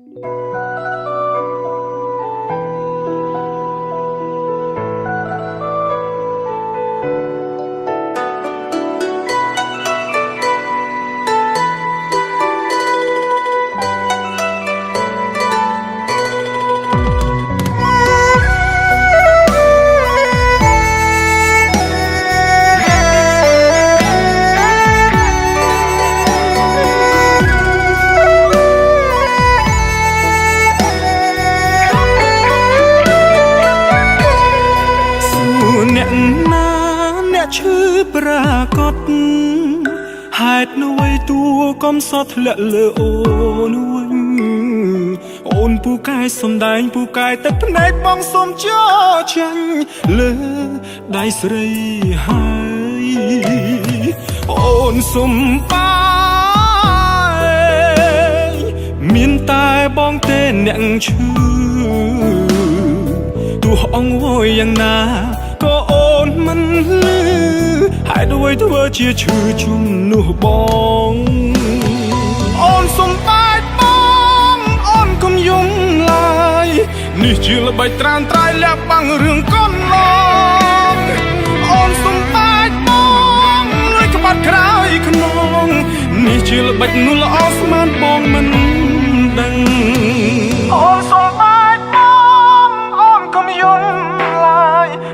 ប្រកាសហេតុអ្វីតួកំសត់ធ្លាក់លើអូនវិញអូនពូកែសំដែងពូកែទឹកភ្នែកបងសុំចោចាញ់លើដៃស្រីហើយអូនសុំបាយមានតែបងទេអ្នកឈឺទោះអង្វរយ៉ាងណាក៏អូនមិនលឺហេតុអ្វីធ្វើជាឈឺជំនួសបងអូនសុំបាយបងអូនកុំយំឡើយនេះជាល្បិចត្រានត្រៃលាក់បាំងរឿងកូនឡងអូនសុំបាយបងលួយក្បាត់ក្រោយខ្នងនេះជាល្បិចនោះល្អស្មានបងមិនដឹងអូនសុំបាយបងអូនកុំយំ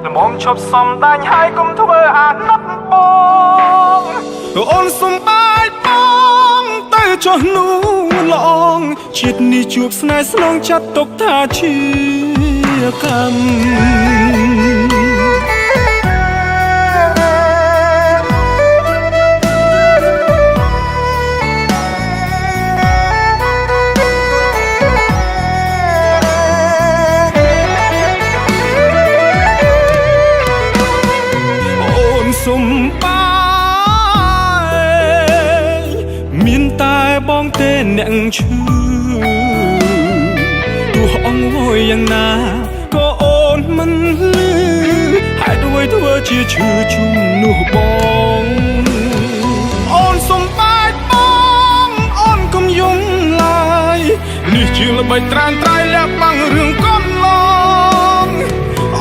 ល្មមឈប់សំដាញ់ហើយកុំធ្វើអាណិតបងអូនសុំបាយបងទៅចុះនោះល្អងជាតិនេះជួបស្នេហ៍ស្នងចាត់ទុកថាជាកម្មសុំបាយមានតែបងទេអ្នកឈឺទោះអង្វរយ៉ាងណាក៏អូនមិនលឺហេតុអ្វីធ្វើជាឈឺជំនួសបងអូនសុំបាយបងអូនកុំយំឡើយនេះជាល្បិចត្រានត្រៃលាក់បាំងរឿងកូនឡង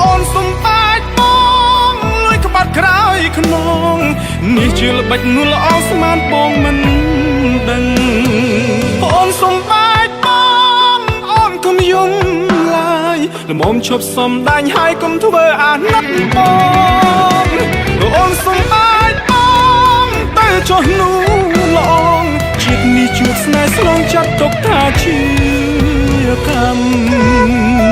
អូនសុំបាយបងលួយក្បាត់ក្រោយខ្នងនេះជាល្បិចនោះល្អស្មានបងមិនដឹងអូនសុំបាយបងអូនកុំយំឡើយល្មមឈប់សំដាញ់ហើយកុំធ្វើអាណិតបងអូនសុំបាយបងទៅចុះនោះល្អងជាតិនេះជួបស្នេហ៍ស្លងចាត់ទុកថាជាកម្ម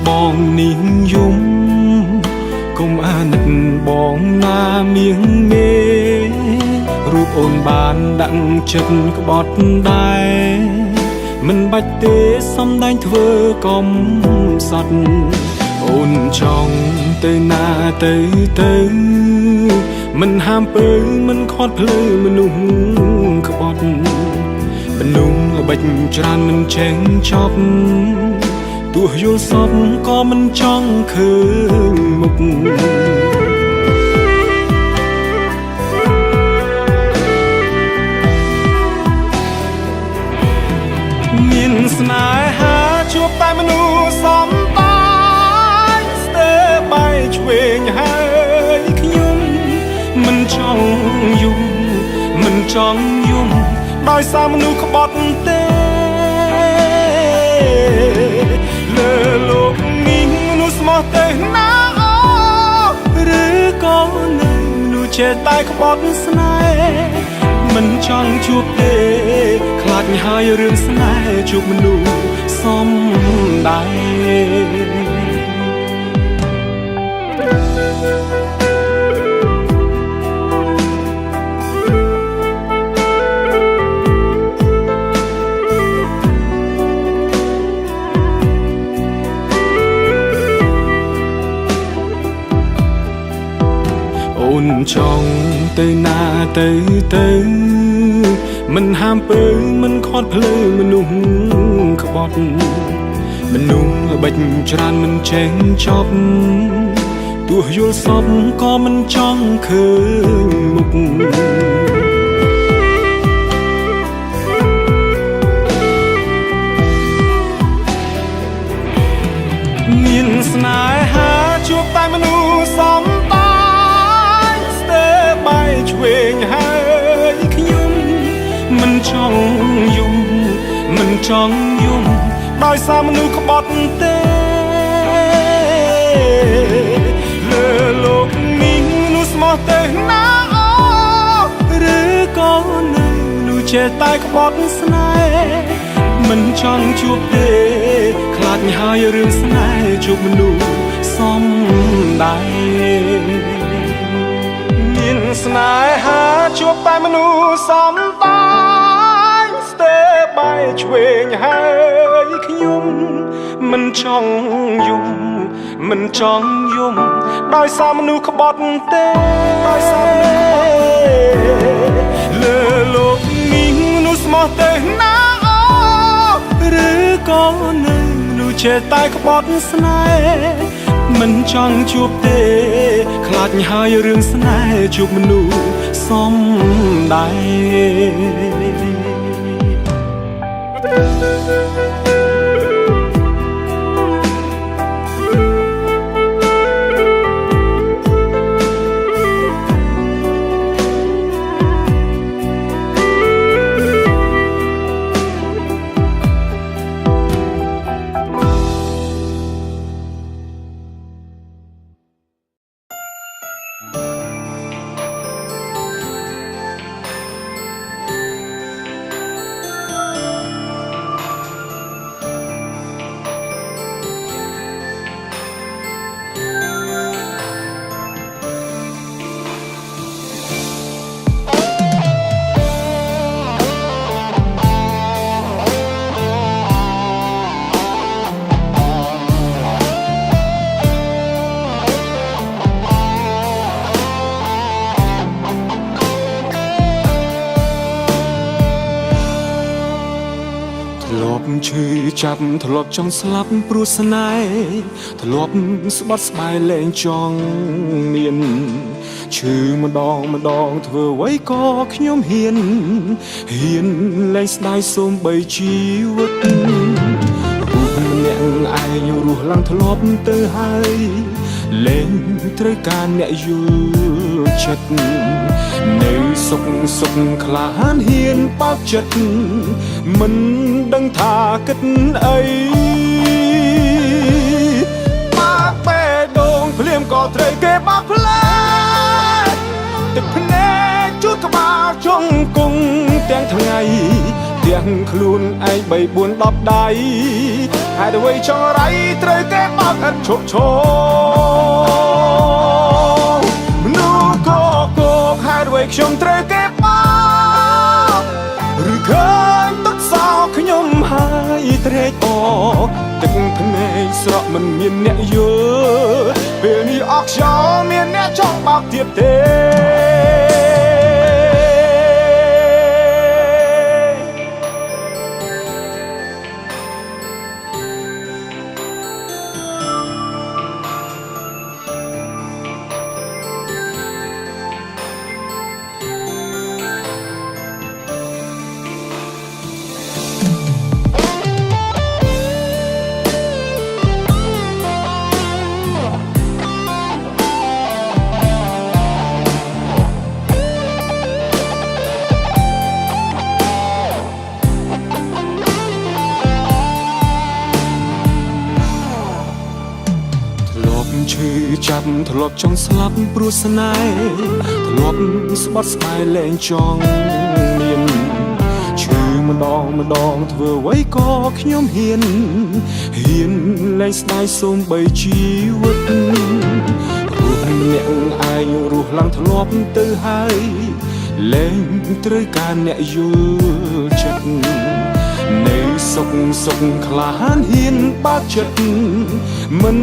បងនេះយំកុំអាណិតបងណាមៀងមេរូបអូនបានដាក់ចិត្តក្បត់ដែរមិនបាច់ទេសំដែងធ្វើកំសត់អូនចង់ទៅណាទៅមិនហាមពើមិនខាត់ភ្លើមនុស្សក្បត់មនុស្សល្បិចច្រើនមិនចេញចប់ទោះយល់សពក៏មិនចង់ឃើញមុខមានស្នេហាជួបតែមនុស្សសំបាយស្ទើរបាយឆ្វេងហើយខ្ញុំមិនចង់យំមិនចង់យំដោយសារមនុស្សក្បត់ទេលើលោកនេះមនុស្សស្មោះទេណាអូឬក៏នៅមនុស្សចេះតែក្បត់ស្នេហ៍មិនចង់ជួបទេខ្លាចហើយរឿងស្នេហ៍ជួបមនុស្សសំដែង นจ้องเตยหน้าเตยมันห้ามเปิงมันคอดเพลงมันนุ่งขบอดมันนุ่งบัดจรานมันเจงจบตัวโยลซบก็มันจ้องคืนมุกมินสนายหาจูบตายมนุษย์สมตายสเตย์ไปช่วยให้ขยุมมันจ้องยุ่มมันจ้องยุ่มโดยสามนุษย์ขบดเตเลอโลกนี้นุสมอเตน่าหรือก็นึกนูเจตายขบดสนายมันจ้องจูบเตคลาดไม่หายเรื่องสนายจูบมันดูซ้อมได้ยินสนายหาจูบแต่มนุษย์ซ้อมตายสเตย์ไปช่วยให้ขยุมมันจ้องยุ่มมันจ้องยุ่มโดยสามนุษย์ขบดเตโดยสามนุษย์เลอโลกนี้นุสมอเตน่าหรือก็นึกนูเจตายขบดสนายมันจ้องจูบเตคลาดหายเรื่องสนายจูบมันดูซ้อมได้ ឈឺចាប់ធ្លាប់ចង់ស្លាប់ព្រោះស្នេហ៍ធ្លាប់ស្បត់ស្បាយលែងចង់មានឈឺម្ដងធ្វើអ្វីក៏ខ្ញុំហ៊ានលែងស្ដាយសូម្បីជីវិតរូបម្នាក់ឯងរស់ឡើងធ្លាប់ទៅហើយលែងត្រូវការអ្នកយល់ចិត្តនៅសុខក្លាហានហ៊ានបើកចិត្តមិនដឹងថាគិតអីបាក់បេះដូងភ្លាមក៏ត្រូវគេបាក់ផ្លែទឹកភ្នែកជួតក្បាលជង្គង់ទាំងថ្ងៃទាំងខ្លួនឯង3 4 10ដៃហេតុអ្វីចង់រៃត្រូវគេបាក់ឥតឈប់ឈរមនុស្សក៏គោកហេតុអ្វីខ្ញុំត្រូវគេបាក់ឬឃើញទឹកសោកខ្ញុំហើយត្រេកអរទឹកភ្នែកស្រក់មិនមានអ្នកយល់ពេលនេះអស់ខ្ញុំមានអ្នកចង់បាក់ទៀតទេឈឺចាប់ធ្លាប់ចង់ស្លាប់ព្រោះស្នេហ៍ធ្លាប់ស្បត់ស្បាយលែងចង់មានឈឺម្ដងធ្វើអ្វីក៏ខ្ញុំហ៊ានលែងស្ដាយសូម្បីជីវិតរូបម្នាក់ឯងរស់ឡើងធ្លាប់ទៅហើយលែងត្រូវការអ្នកយល់ចិត្តនៅសុខក្លាហានហ៊ានបើកចិត្តមិន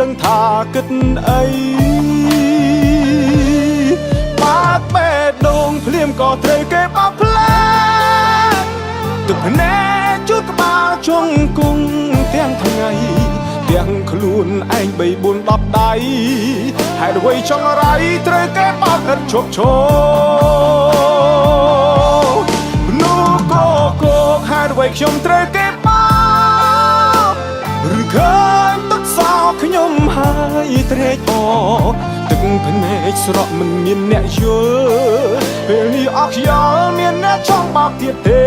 ដឹងថាគិតអី បាក់បេះដូងភ្លាមក៏ត្រូវគេបោកផ្លាទឹកភ្នែកជួតក្បាលជង្គង់ទាំងថ្ងៃទាំងខ្លួនឯង3 4 10ដៃហេតុអ្វីចង់រៃត្រូវគេបោកឥតឈប់ឈរនោះកហេតុអ្វីខ្ញុំត្រូវគេបោកឬឃើញទឹកសោកខ្ញុំហើយត្រេកអរទឹកភ្នែកស្រក់មិនមានអ្នកយល់ពេលនេះអស់ខ្យល់មានអ្នកចង់បោកទៀតទេ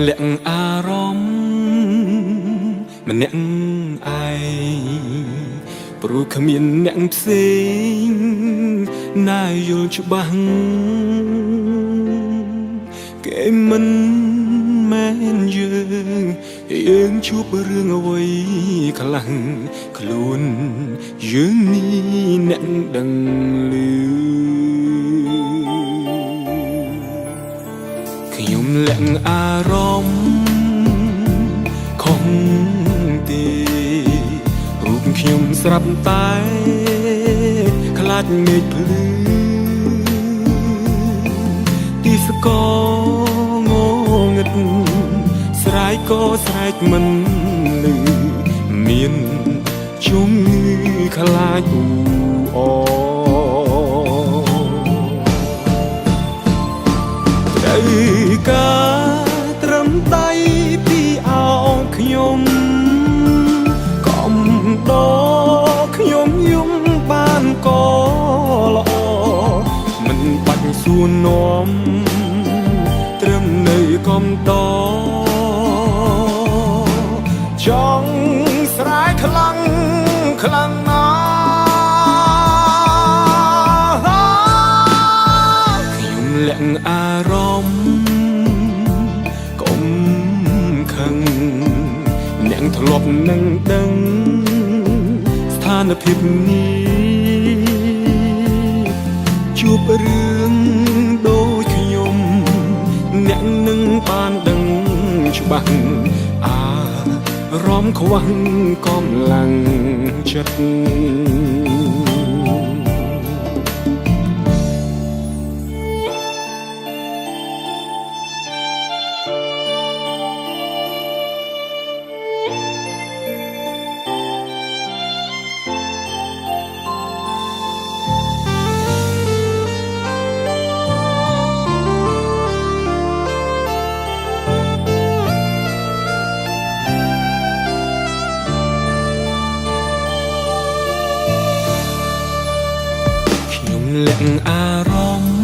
លាក់អារម្មណ៍ម្នាក់ឯងព្រោះគ្មានអ្នកផ្សេងណាយល់ច្បាស់គេមិនមែនយើងជួបរឿងអ្វីខ្លាំងខ្លួនយើងនេះអ្នកដឹងឮខ្ញុំលាក់អារម្មណ៍ខំទេរូបខ្ញុំស្រាប់តែខ្លាចមេឃភ្លឺទីស្គងងឹតស្រែកក៏ស្រែកមិនឮមានជំងឺខ្លាចអ៊ូអត្រូវការត្រឹមដៃពីអោខ្ញុំកំដរខ្ញុំយំបានក៏ល្អមិនបាច់សួរនាំត្រឹមនៅកំដរចង់ស្រែកខ្លាំងខ្លាំងណាស់ខ្ញុំលាក់អារម្មណ៍កុំខឹងអ្នកធ្លាប់នឹងដឹងស្ថានភាពនេះជួបរឿងដូចខ្ញុំអ្នកនឹងបានដឹងច្បាស់អារម្មណ៍ខ្វះកម្លាំងចិត្តលាក់អារម្មណ៍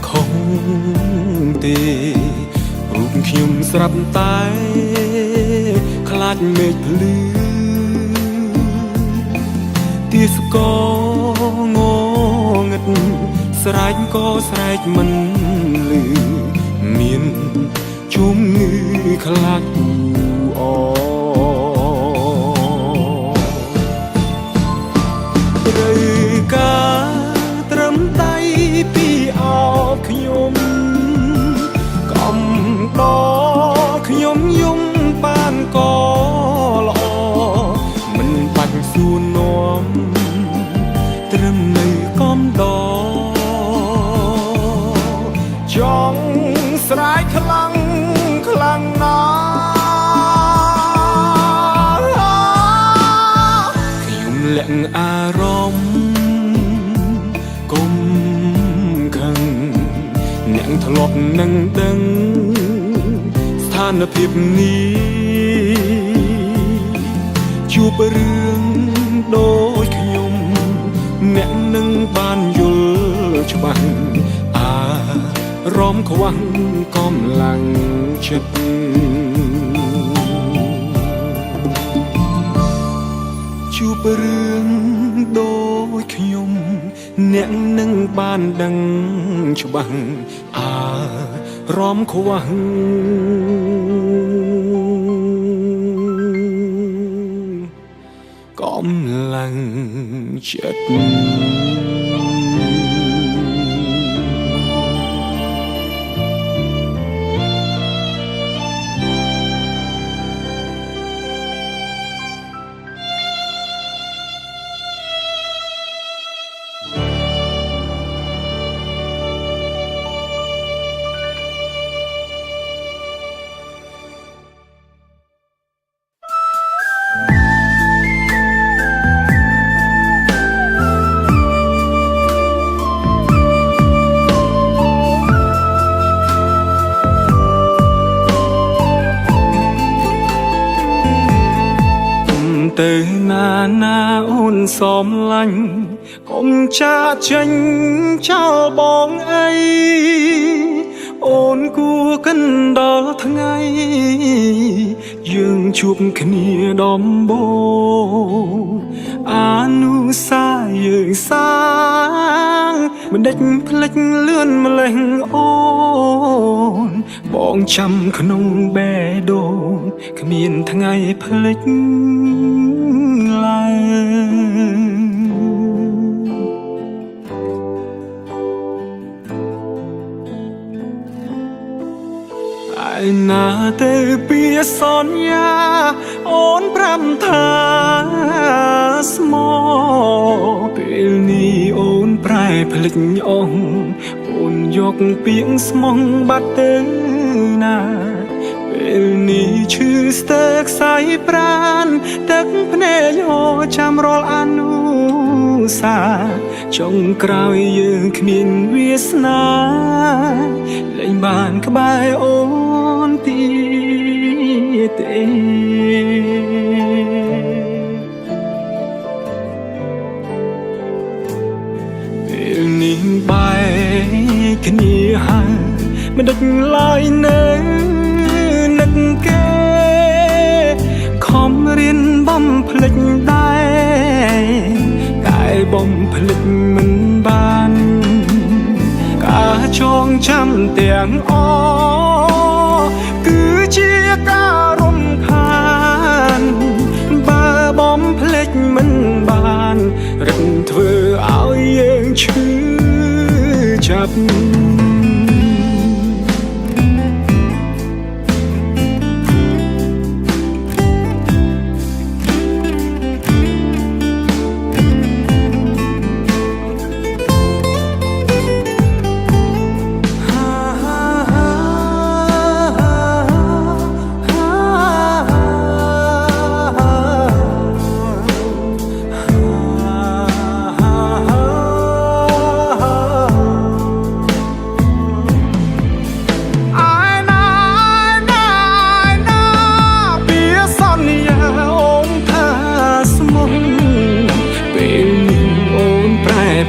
ខំទេរូបខ្ញុំស្រាប់តែខ្លាចមេឃភ្លឺទីស្គងងឹតស្រែកក៏ស្រែកមិនឮមានជំងឺខ្លាចអ៊ូត្រូវការត្រឹមដៃពីអោបខ្ញុំកំដរខ្ញុំយំបានក៏ល្អមិនបាច់សួរនាំត្រឹមនៅកំដរចង់ស្រែកខ្លាំងខ្លាំងណាស់ខ្ញុំលាក់អារម្មណ៍កុំខឹងអ្នកធ្លាប់នឹងដឹង នភាពនេះជួបរឿងដូចខ្ញុំអ្នកនឹងបានយល់ច្បាស់អារម្មណ៍ខ្វះកម្លាំងចិត្តជួបរឿងដូចខ្ញុំអ្នកនឹងបានដឹងច្បាស់អារម្មណ៍ខ្វះកម្លាំងចិត្តទៅណាណាអូនសំឡាញ់កុំចាចេញចោលបងអីអូនគួរកិនដល់ថ្ងៃយើងជួបគ្នាដំបូងអានុសាយើងសាងមិនដេចផ្លេចលឿនម្លេះអូនបងចាំក្នុងបេះដូងគ្មានថ្ងៃផ្លេចឡើយឯណាទៅពីសន្យាអូនប្រាំថាស្មោពេលនេះអូនប្រែភ្លេចអងអូនយកពាក្យស្មោះបាត់ទៅណាពេលនេះឈឺស្ទើរខ្សែប្រាណទឹកភ្នែកហូរចាំរាល់អនុសាចុងក្រោយយើងគ្មានវាសនាលែងបានក្បែរអូនទៀតទេពេលនេះបែកគ្នាហើយមិនដឹកឡើយនៅនឹកគេខំរៀនបំភ្លេចដែរតែបំភ្លេចមិនបានការចងចាំទាំងអគឺជាការរំខានបើបំភ្លេចមិនបានរឹងធ្វើឲ្យយើងឈឺចាប់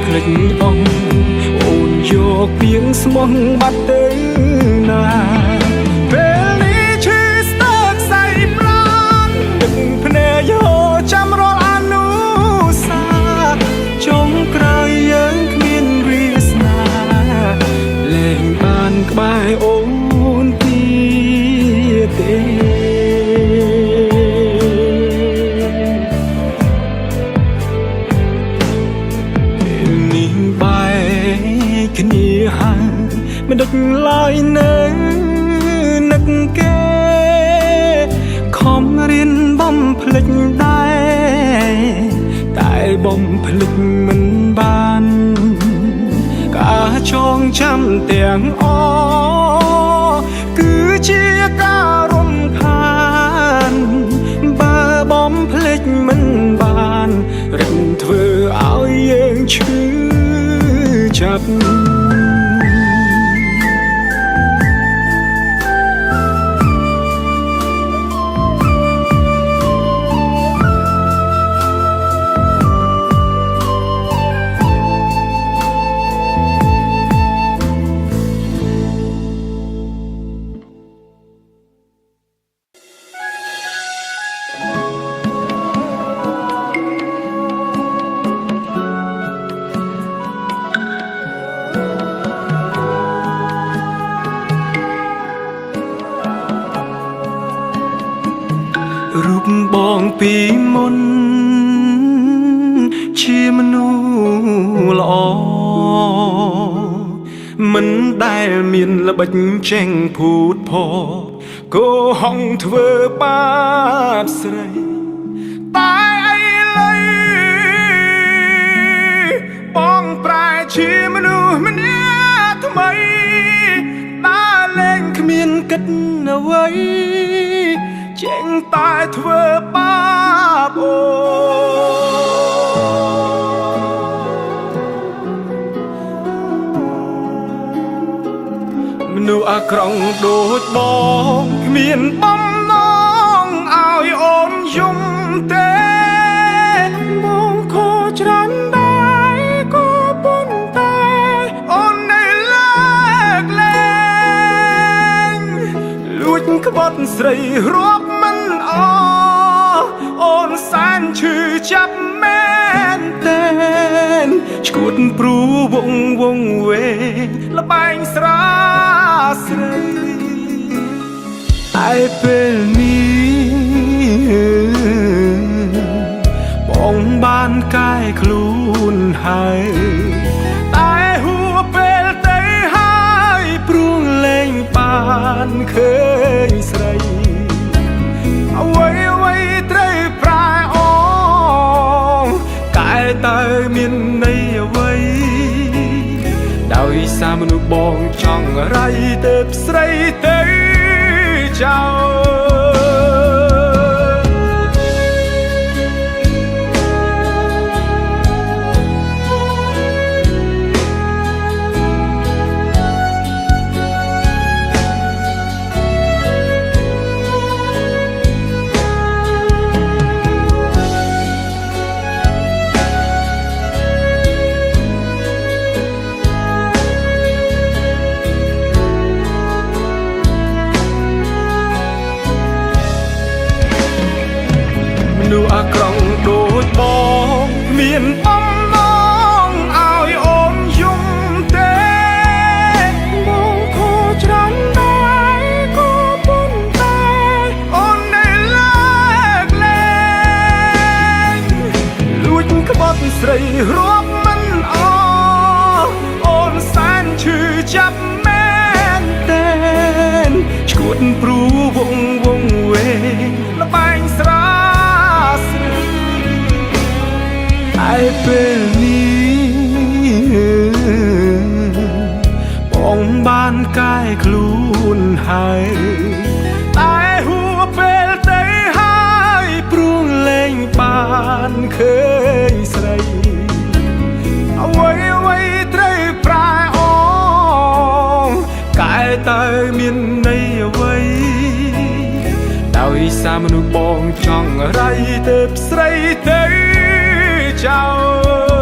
ភ្លេចអងអូនយកពាងស្មោះបាត់ទៅណាពេលនេះឈឺស្ទើរខ្សែប្រាណទឹកភ្នែកហូរចាំរាល់អនុសាចុងក្រោយយើងគ្មានវាសនាលែងបានក្បែរអូនទៀតទេគ្នាហើយមិនដឹកឡើយនៅនឹកគេខំរៀនបំភ្លេចដែរតែបំភ្លេចមិនបានការចងចាំទាំងអគឺជាការរំខានបើបំភ្លេចមិនបានរឹងធ្វើឲ្យយើងឈឺចាប់ រូបបងពីមុនជាមនុស្សល្អមិនដែលមានល្បិចចេញភូតផកោហងធ្វើបាបស្រីតែអីឡើយបងប្រែជាមនុស្សម្នាក់ថ្មីដើរលេងគ្មានគិតអ្វីចេញតែធ្វើបាបអូមនុស្សអាក្រក់ដូចបងគ្មានបំណងឲ្យអូនយំទេបងខកច្រើនដែរក៏ប៉ុន្តែអូននៅលើកលែងលួចក្បត់ស្រីរាប់មិនអអូនសែនឈឺចាប់មែនតែនឈួតព្រួវងវែងលបែងស្រាស្រីឯពេលនេះបងបានកាយខ្លួនហើយតែហួពេលទៅហើយព្រួងលែងបានឃើញស្រីអ្វីត្រូវប្រែអូកែទៅមានន័យអ្វីដោយសារមនុស្សបងចង់រៃទៅស្រីទៅចោលអាក្រក់ដូចបងមានបំណងឲ្យអូនយំទេបងខកច្រើនដែរក៏ប៉ុន្តែអូននៅលើកលែងលួចក្បត់ស្រីរាប់មិនអអូនសែនឈឺចាប់មែនតែនឈួតព្រួវងវែងលបែងស្រាឯពេលនេះបងបានកាយខ្លួនហើយតែហួពេលទៅហើយព្រួងលែងបានឃើញស្រីអ្វីត្រូវប្រែអូកែទៅមានន័យអ្វីដោយសារមនុស្សបងចង់រៃទៅស្រីទៅចោល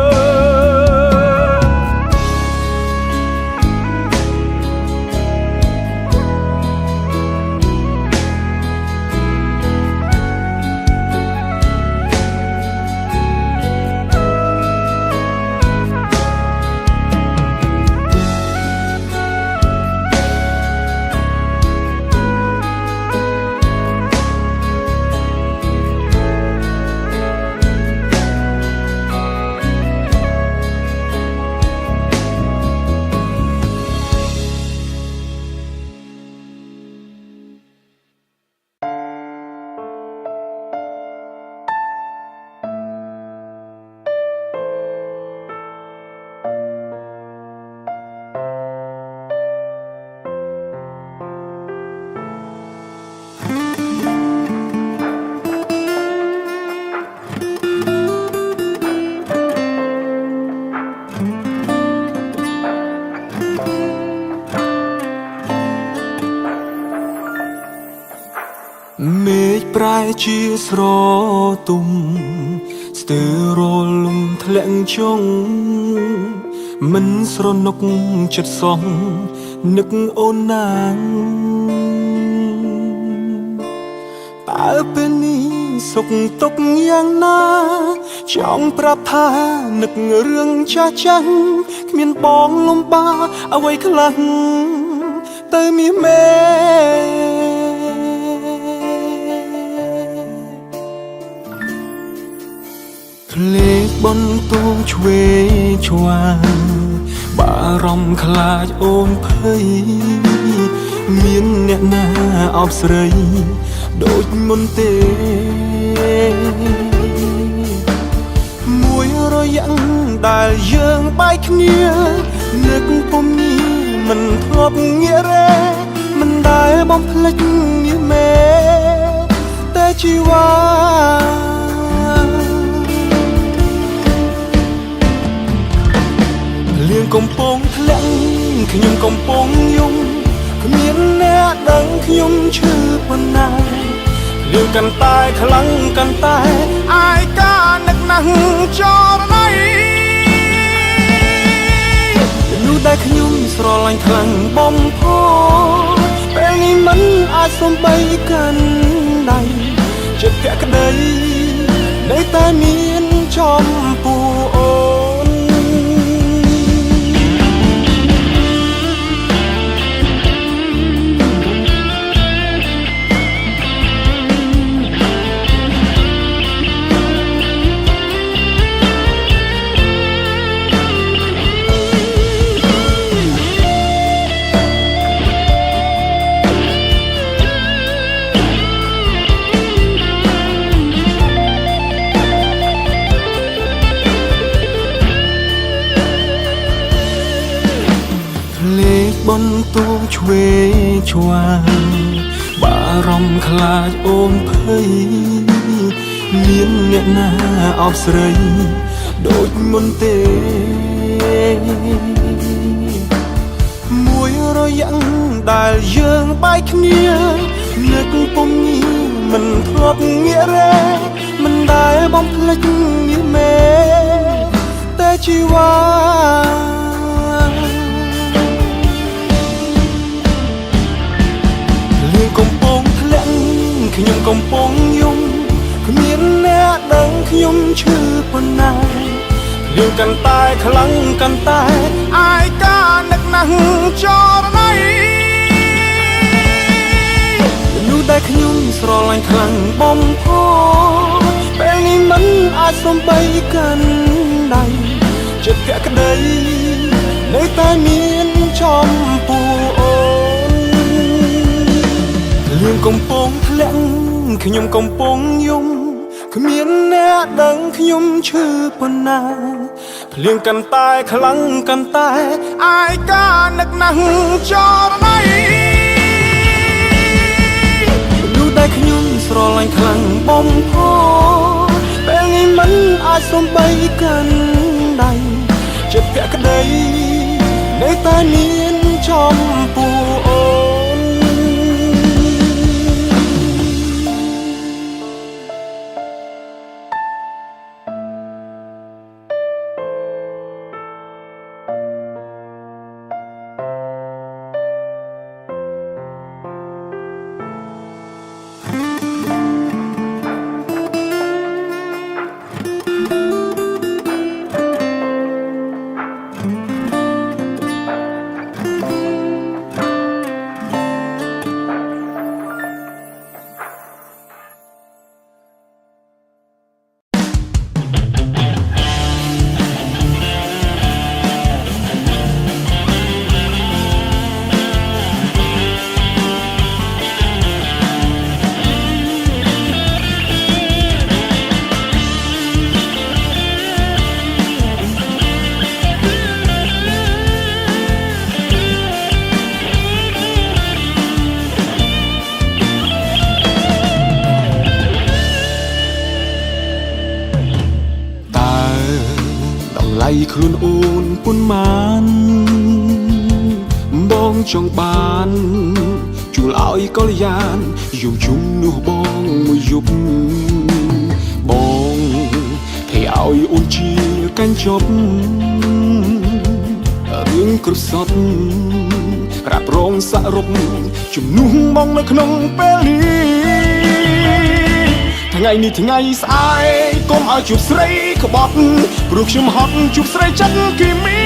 មេឃប្រែជាស្រទុំស្ទើររលំធ្លាក់ចុងមិនស្រណុកចិត្តសងនឹកអូនណាងតើពេលនេះសុខទុក្ខយ៉ាងណាចង់ប្រាប់ថានឹករឿងចាស់ចាស់គ្មានបងលំបាកអ្វីខ្លះទៅមានមេ ทะเลบนตูงชเวชวาบารมคลาดโอนเพยมีนเนหน้าออบสรโดยมนเตมวยรอยังได้ยังไปขเนียนึกผมนี้มันทบเงียแรมันได้บอมพลัดเงียแม่แต่ชีวาเลี้ยงกำปงทะเลขยมกำปงยงขมีนแน่ดังขยมชื่อปนายเลี้ยงกันตายขลังกันตายอายกานักนังจอรไนดูได้ขยมสรลังคลังบอมพ่อเป็นไงมันอาจสมไปกันได้จะแก่กันได้แต่เมียนชมปูโอนบนตูงชเวชวาบารมคลาดโอนเพยมีนเนหน้าออบสรโดยมนเตมวยรอยังได้ยังไปขเนียนึกผมนี้มันทบเงียแรมันได้บอมพลัดเงียแม่แต่ชีวากำปงทะเลขยมกำปงยงขมีนแน่ดังขยมชื่อปนายเลี้ยงกันตายขลังกันตายอายกานักนังจอรไนดูได้ขยมสรลังคลังบอมพ่อเป็นไงมันอาจสมไปกันได้จะแก่กันได้แต่เมียนชมปูโอเลี้ยงกำปงทะเลขยมกำปงยงขมีนแน่ดังขยมชื่อปนายเลี้ยงกันตายขลังกันตายอายกานักนังจอรไนดูได้ขยมสรลังคลังบอมพ่อเป็นไงมันอาจสมไปกันได้จะแก่กันได้แต่เมียนชมปูโอខ្លួនអូនពុនមានបងចង់បានជួលឲ្យកល្យានយំជុំនោះបងមួយយប់បងគេឲ្យអូនជាកាន់ជប់រឿងគ្រប់សពក្រាបរងសរុបជំនួសបងនៅក្នុងពេលនេះថ្ងៃនេះថ្ងៃស្អែកកុំឲ្យជួបស្រីក្បត់ព្រោះខ្ញុំហត់ជួបស្រីចិត្តគីមី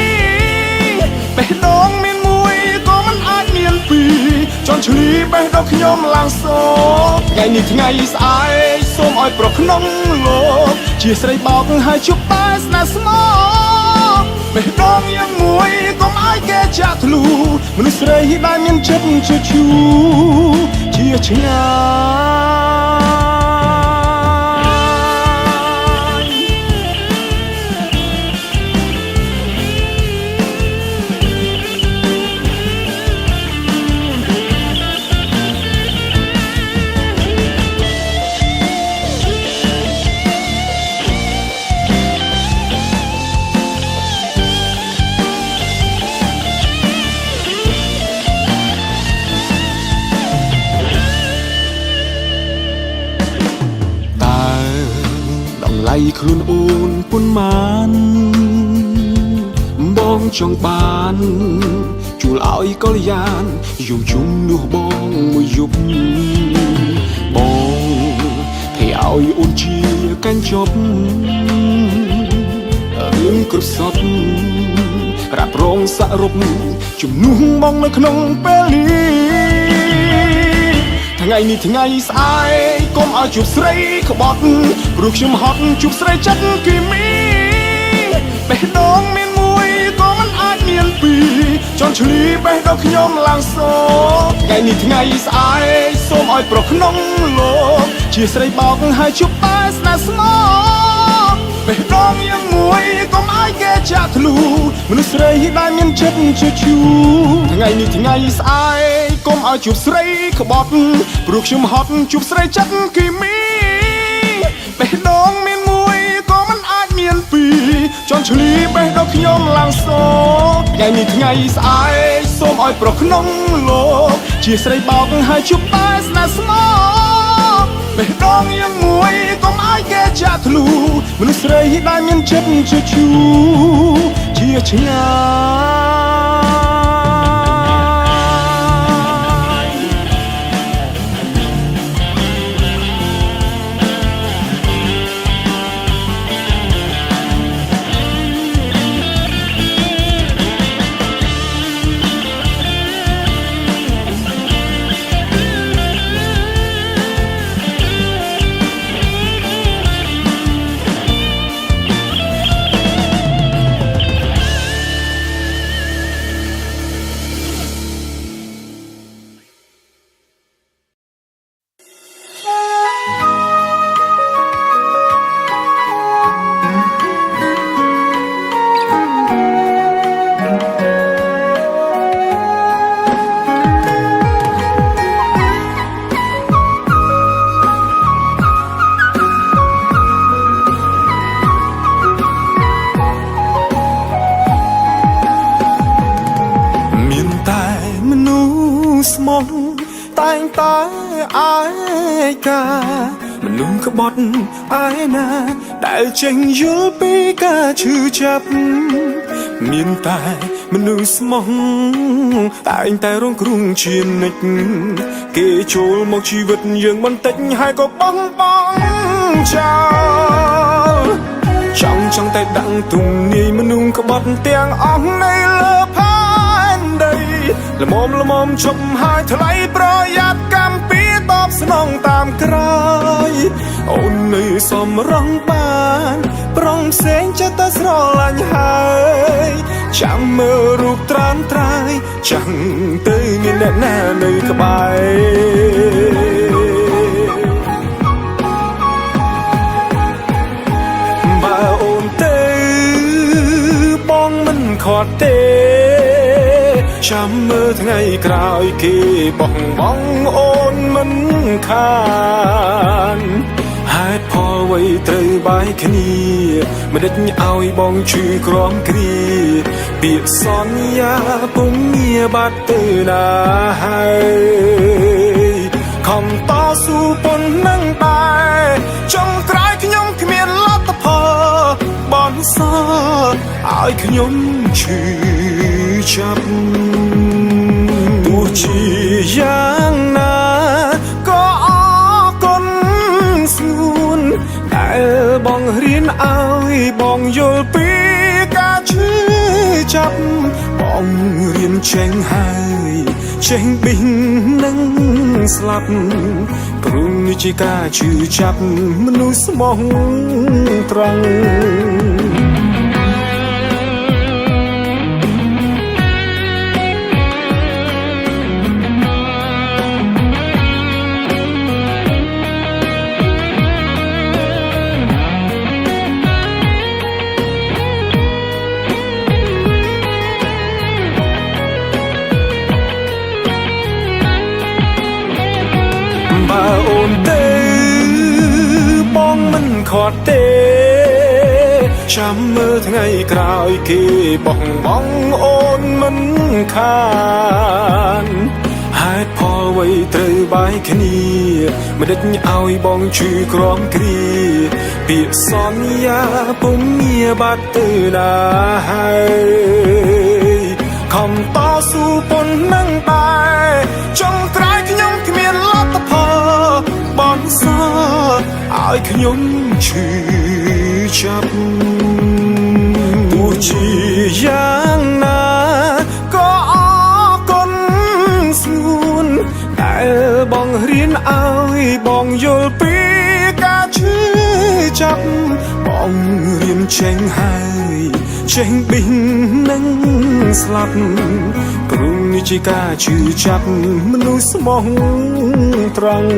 បេះដូងមានមួយក៏មិនអាចមានពីរចន់ឈ្លីបេះដូងខ្ញុំឡើងសោកថ្ងៃនេះថ្ងៃស្អែកសូមឲ្យប្រុសក្នុងលោក ជាស្រីបោកហើយជប់តែស្នេហ៍ស្មោះបេះដូងយ៉ាងមួយកុំឲ្យគេចាក់ធ្លូមនុស្សស្រីដែលមានចិត្តជូជាឆ្ងាយខ្លួនអូនពុនមានបងចង់បានជួលឲ្យកល្យានយំជុំនោះបងមួយយប់បងให้ឲ្យអូនជាកាញ់ជប់រឿងគ្រប់សពរ៉ាប់រងសរុបជំនួសបងនៅក្នុងពេលនេះថ្ងៃនេះថ្ងៃស្អែកកុំឲ្យជួបស្រីក្បត់ព្រោះខ្ញុំហត់ជួបស្រីចិត្តគីមីបេះដូងមានមួយក៏មិនអាចមានពីរចន់ឆ្លីបេះដូងខ្ញុំឡើងសោកថ្ងៃនេះថ្ងៃស្អែកសូមឲ្យប្រុសក្នុងលោកជាស្រីបោកហើយជួបតែស្នេហ៍ស្មោះបេះដូងយ៉ាងមួយកុំឲ្យគេចាក់ធ្លូមនុស្សស្រីដែលមានចិត្តជូថ្ងៃនេះថ្ងៃស្អែកកុំឲ្យជួបស្រីក្បត់ព្រោះខ្ញុំហត់ជួបស្រីចិត្តគីមីបេះដូងមានមួយក៏មិនអាចមានពីរចន់ឆ្លីបេះដូងខ្ញុំឡើងសោកថ្ងៃនេះថ្ងៃស្អែកសូមឲ្យប្រុសក្នុងលោកជាស្រីបោកហើយជួបតែស្នេហ៍ស្មោះបេះដូងយ៉ាងមួយកុំឲ្យគេចាក់ធ្លូមនុស្សស្រីដែលមានចិត្តជូជាឆ្ងាស្មោះតែងតែអាយកាមនុស្សក្បត់អាយណាដែលចេញយល់ពីការឈឺចាប់មានតែមនុស្សស្មោះតែងតែរងគ្រោះជានិច្ចគេចូលមកជីវិតយើងបន្តិចហើយក៏បោះបង់ចោលចង់តែដឹងទំនាយមនុស្សក្បត់ទាំងអស់នៅលើផែនដីល្មមជប់ហើយថ្លៃប្រយ័ត្នកម្មពីតបស្នងតាមក្រោយអូននៅសំរងបានប្រុងផ្សេងចិត្តតែស្រឡាញ់ហើយចាំមើលរូបត្រាំត្រាយចាំទៅមានអ្នកណានៅក្បែរបើអូនទៅបងមិនខត់ទេចាំមើលថ្ងៃក្រោយគេបោះបង់អូនមិនខានហេតុផលអ្វីត្រូវបាយគ្នាមិនដេចឲ្យបងឈឺក្រំគ្រាពាក្យសន្យាពុំងារបាត់ទៅណាហើយខំតស៊ូប៉ុណ្ណឹងដែរចុងក្រោយខ្ញុំគ្មានលទ្ធផលបនសឲ្យខ្ញុំឈឺចាប់ទោះជាយ៉ាងណាក៏អរគុណស្ងួនដែលបងរៀនឲ្យបងយល់ពីការឈឺចាប់បងរៀនចេះហើយចេះប៊ីងនឹងស្លាប់ព្រ ព្រោះនេះជាការជឿចាប់មនុស្សស្មោះត្រង់បើអូនទៅបងមិនខត់ទេចាំមើលថ្ងៃក្រោយគេបងអូនមិនខានហេតុផលអ្វីត្រូវបែកគ្នាមិនដេចឲ្យបងជឿក្រំគ្រាពាក្យសន្យាពុំមានបាត់ទៅណាហើយខំតស៊ូប៉ុណ្ណឹងដែរចង់ក្រោយខ្ញុំគ្មានលទ្ធផលបនសឲ្យខ្ញុំឈឺចាប់ទោះជាយ៉ាងណាក៏អរគុណស្ងួនដែលបងរៀនឲ្យបងយល់ពីការឈឺចាប់បងរៀនចេញហើយចេញប៊ីងនឹងស្លាប់ព្រោះនេះជាការជឿចាប់មនុស្សស្មោះត្រង់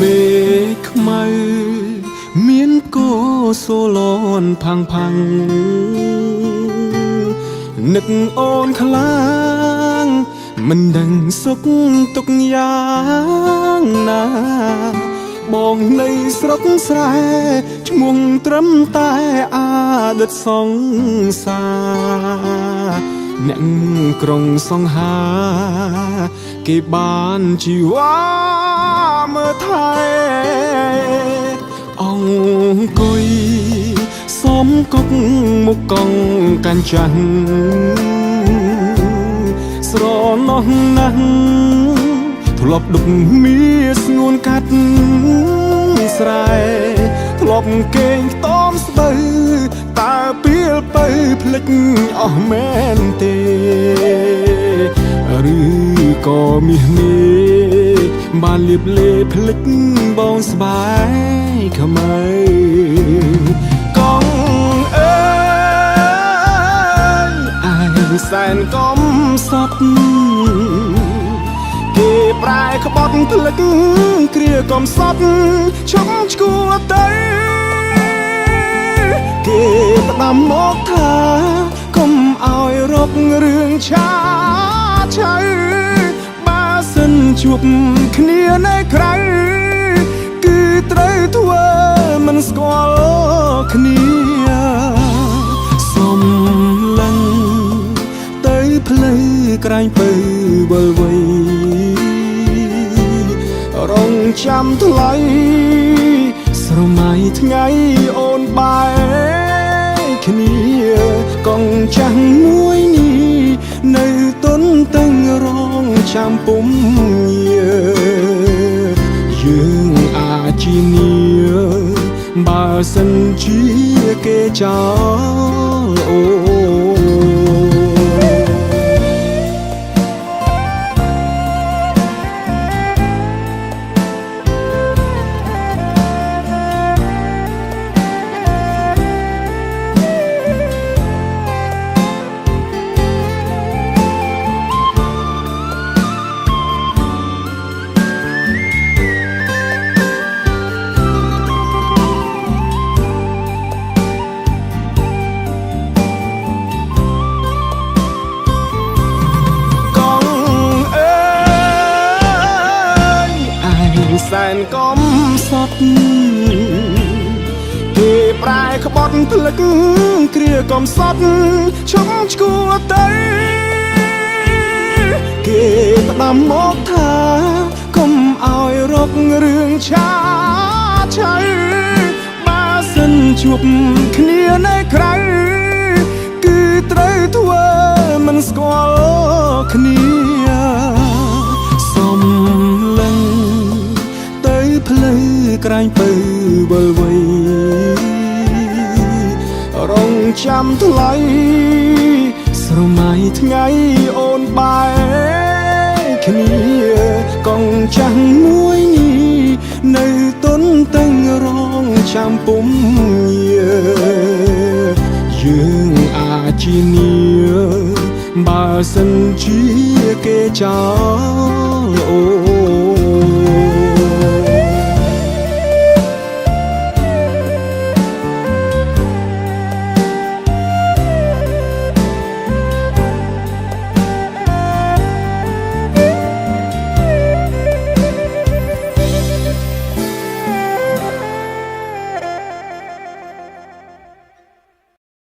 មេខ្មៅមានកោសូឡនផាំងនឹកអូនខ្លាំងមិនដឹងសុខទុក្ខយ៉ាងណាបងនៅស្រុកស្រែឈ្មោះត្រឹមតែអតីតសង្សារអ្នកក្រុងសង្ហាគេបានជីវ៉ាមើលថែអង្គុយសំកុកមុខកងកាន់ចាស់ស្រណោះណាស់ធ្លាប់ដុកមាស្ងួនកាត់ស្រែធ្លាប់កេងខ្ទមស្បូវតើពីលទៅភ្លេចអស់មែនទេឬក៏មាសនេះបានលៀបលេភ្លេចបងស្បែកខ្មៅកងអើយអាយសែនកំសត់គេប្រែក្បត់ភ្លេចគ្រាកំសត់ឈប់ឈួរទៅគេផ្ដាំមកថាកុំឲ្យរករឿងឆាឆៅបើសិនជួបគ្នានៅក្រៅគឺត្រូវធ្វើមិនស្គាល់គ្នាសំឡឹងទៅផ្លូវក្រែងពៅវល់វៃរងចាំថ្លៃស្រមៃថ្ងៃអូនបែកគ្នាកងចាស់មួយនេះនៅទន្ទឹងរងចាំពុំញាយើងអាចជានីបើសិនជាគេចោលអូ ក្បត់ផ្លឹកគ្រាកំសត់ឈុំឈួរទៅគេផ្ដាំមកថាកុំឲ្យរករឿងឆាឆៅបើសិនជួបគ្នានៅក្រៅគឺត្រូវធ្វើមិនស្គាល់គ្នាសំឡឹងទៅផ្លូវក្រែងពៅវល់វៃរងចាំថ្លៃស្រមៃថ្ងៃអូនបែគ្នាកងចាស់មួយនេះនៅទុនតឹងរងចាំពុំយើងអាចជានីបើសិនជាគេចោលអូ